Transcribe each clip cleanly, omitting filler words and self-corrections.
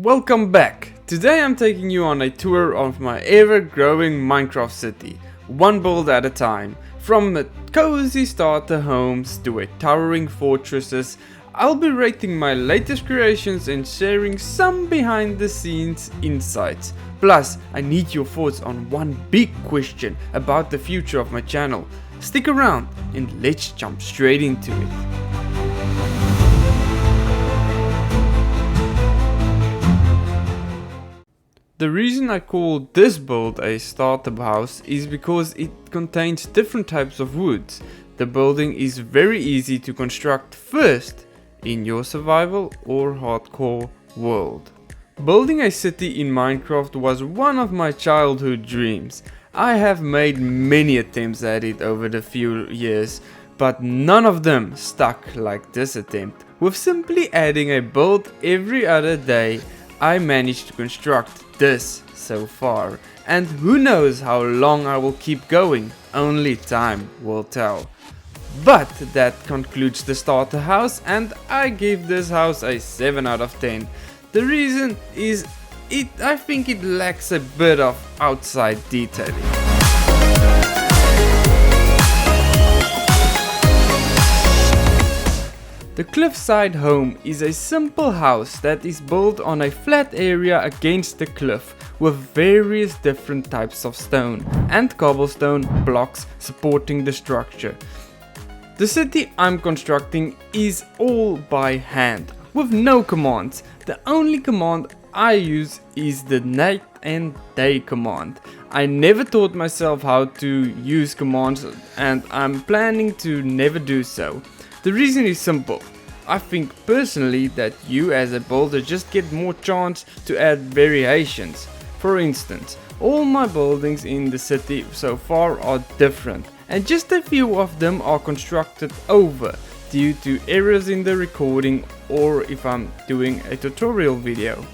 Welcome back! Today I'm taking you on a tour of my ever-growing Minecraft city, one build at a time. From cozy starter homes to a towering fortresses, I'll be rating my latest creations and sharing some behind the scenes insights. Plus, I need your thoughts on one big question about the future of my channel. Stick around and let's jump straight into it. The reason I call this build a starter house is because it contains different types of woods. The building is very easy to construct first in your survival or hardcore world. Building a city in Minecraft was one of my childhood dreams. I have made many attempts at it over the few years, but none of them stuck like this attempt. With simply adding a build every other day, I managed to construct this so far, and who knows how long I will keep going, only time will tell. But that concludes the starter house, and I give this house a 7 out of 10. The reason is I think it lacks a bit of outside detailing. The Cliffside home is a simple house that is built on a flat area against the cliff with various different types of stone and cobblestone blocks supporting the structure. The city I'm constructing is all by hand with no commands. The only command I use is the night and day command. I never taught myself how to use commands and I'm planning to never do so. The reason is simple. I think personally that you as a builder just get more chance to add variations. For instance, all my buildings in the city so far are different and just a few of them are constructed over due to errors in the recording or if I'm doing a tutorial video.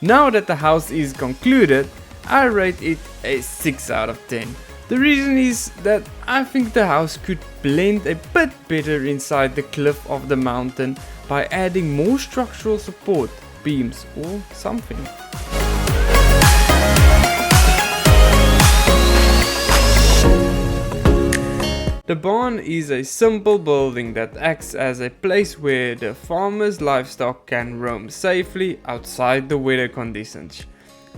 Now that the house is concluded, I rate it a 6 out of 10. The reason is that I think the house could blend a bit better inside the cliff of the mountain by adding more structural support, beams or something. The barn is a simple building that acts as a place where the farmer's livestock can roam safely outside the weather conditions.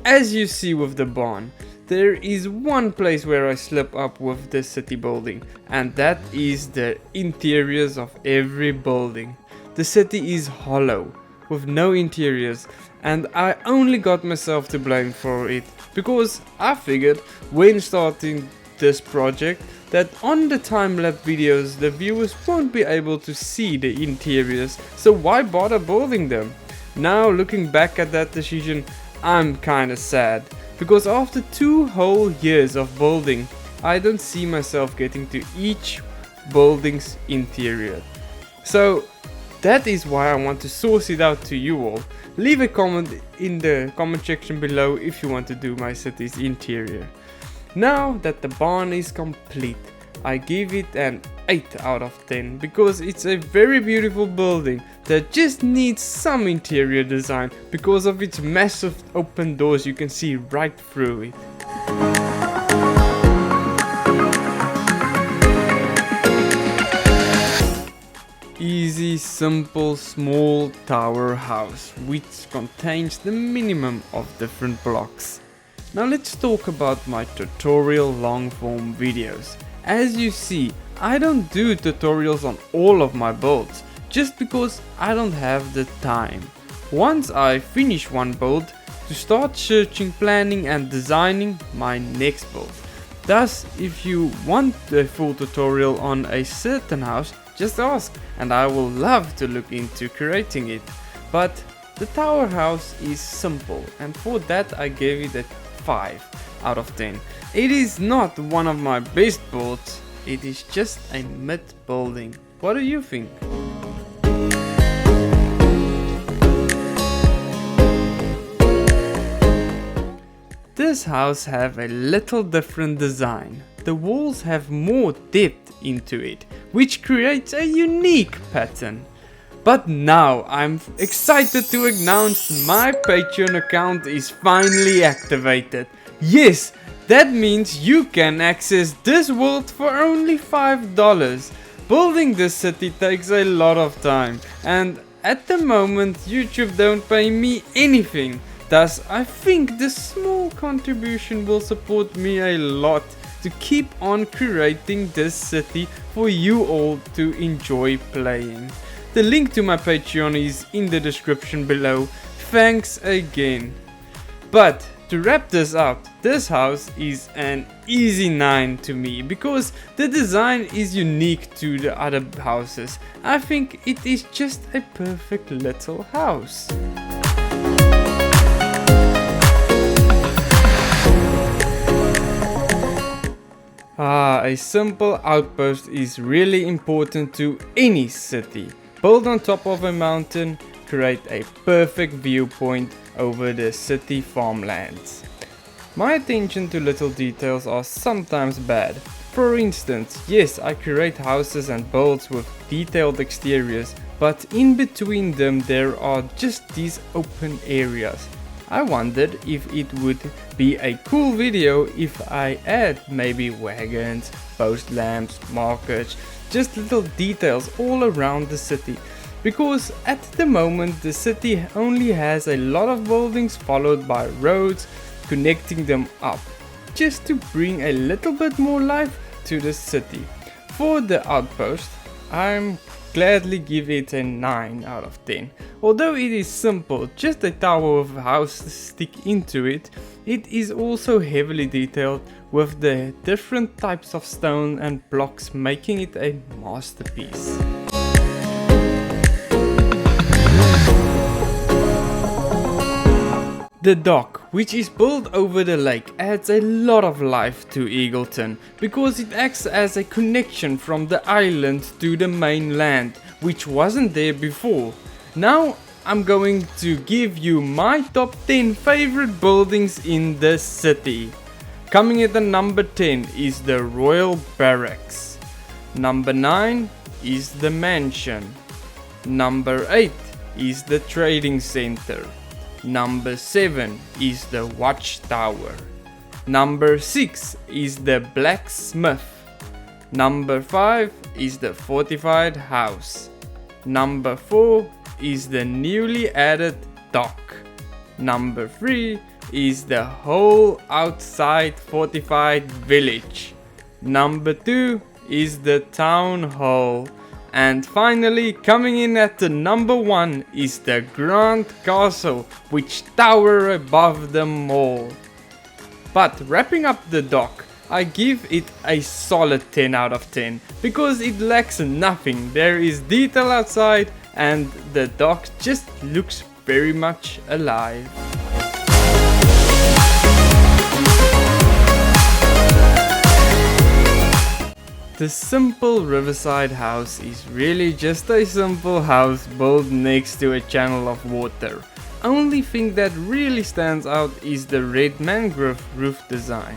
As you see with the barn, there is one place where I slip up with the city building, and that is the interiors of every building. The city is hollow, with no interiors, and I only got myself to blame for it, because I figured when starting this project that on the time-lapse videos the viewers won't be able to see the interiors, so why bother building them? Now looking back at that decision, I'm kinda sad. Because after 2 whole years of building, I don't see myself getting to each building's interior. So that is why I want to source it out to you all. Leave a comment in the comment section below if you want to do my city's interior. Now that the barn is complete, I give it an 8 out of 10 because it's a very beautiful building that just needs some interior design because of its massive open doors you can see right through it. Easy, simple, small tower house which contains the minimum of different blocks. Now let's talk about my tutorial long form videos. As you see, I don't do tutorials on all of my builds just because I don't have the time. Once I finish one build, to start searching, planning and designing my next build. Thus, if you want a full tutorial on a certain house, just ask and I will love to look into creating it. But the tower house is simple and for that I gave it a 5 out of 10. It is not one of my best builds, it is just a mid building. What do you think? This house have a little different design. The walls have more depth into it, which creates a unique pattern. But now I'm excited to announce my Patreon account is finally activated. Yes, that means you can access this world for only $5. Building this city takes a lot of time, and at the moment YouTube don't pay me anything. Thus I think this small contribution will support me a lot to keep on creating this city for you all to enjoy playing. The link to my Patreon is in the description below. Thanks again. But to wrap this up, this house is an easy 9 to me because the design is unique to the other houses. I think it is just a perfect little house. A simple outpost is really important to any city. Build on top of a mountain, create a perfect viewpoint over the city farmlands. My attention to little details are sometimes bad. For instance, yes, I create houses and builds with detailed exteriors, but in between them there are just these open areas. I wondered if it would be a cool video if I add maybe wagons, post lamps, markets, just little details all around the city. Because at the moment the city only has a lot of buildings followed by roads connecting them up, just to bring a little bit more life to the city. For the outpost, I'm gladly give it a 9 out of 10. Although it is simple, just a tower with a house to stick into it, it is also heavily detailed with the different types of stone and blocks, making it a masterpiece. The dock, which is built over the lake, adds a lot of life to Eagleton because it acts as a connection from the island to the mainland, which wasn't there before. Now I'm going to give you my top 10 favorite buildings in the city. Coming at the number 10 is the Royal Barracks. Number 9 is the Mansion. Number 8 is the Trading Center. Number 7 is the Watchtower. Number 6 is the Blacksmith. Number 5 is the Fortified House. Number 4 is the newly added dock. Number 3 is the whole outside fortified village. Number 2 is the town hall. And finally, coming in at the number 1 is the Grand Castle, which tower above them all. But wrapping up the dock, I give it a solid 10 out of 10 because it lacks nothing. There is detail outside and the dock just looks very much alive. The simple riverside house is really just a simple house built next to a channel of water. Only thing that really stands out is the red mangrove roof design.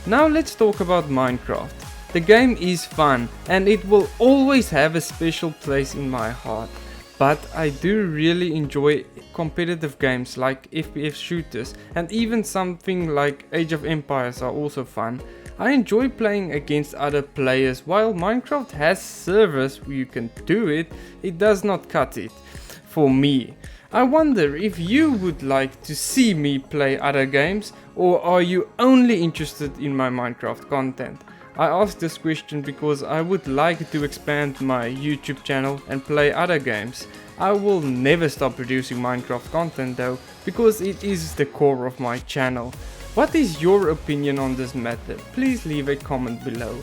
Now let's talk about Minecraft. The game is fun and it will always have a special place in my heart. But I do really enjoy competitive games like FPS shooters, and even something like Age of Empires are also fun. I enjoy playing against other players. While Minecraft has servers where you can do it, it does not cut it for me. I wonder if you would like to see me play other games, or are you only interested in my Minecraft content? I ask this question because I would like to expand my YouTube channel and play other games. I will never stop producing Minecraft content though, because it is the core of my channel. What is your opinion on this matter? Please leave a comment below.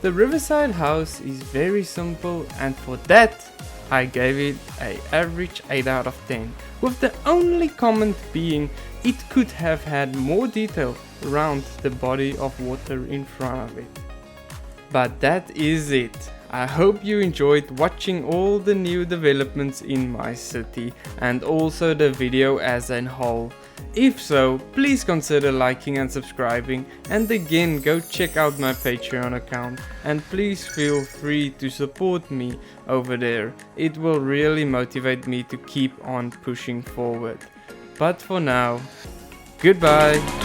The Riverside house is very simple, and for that I gave it an average 8 out of 10, with the only comment being it could have had more detail around the body of water in front of it. But that is it. I hope you enjoyed watching all the new developments in my city and also the video as a whole. If so, please consider liking and subscribing, and again go check out my Patreon account, and please feel free to support me over there. It will really motivate me to keep on pushing forward. But for now, goodbye!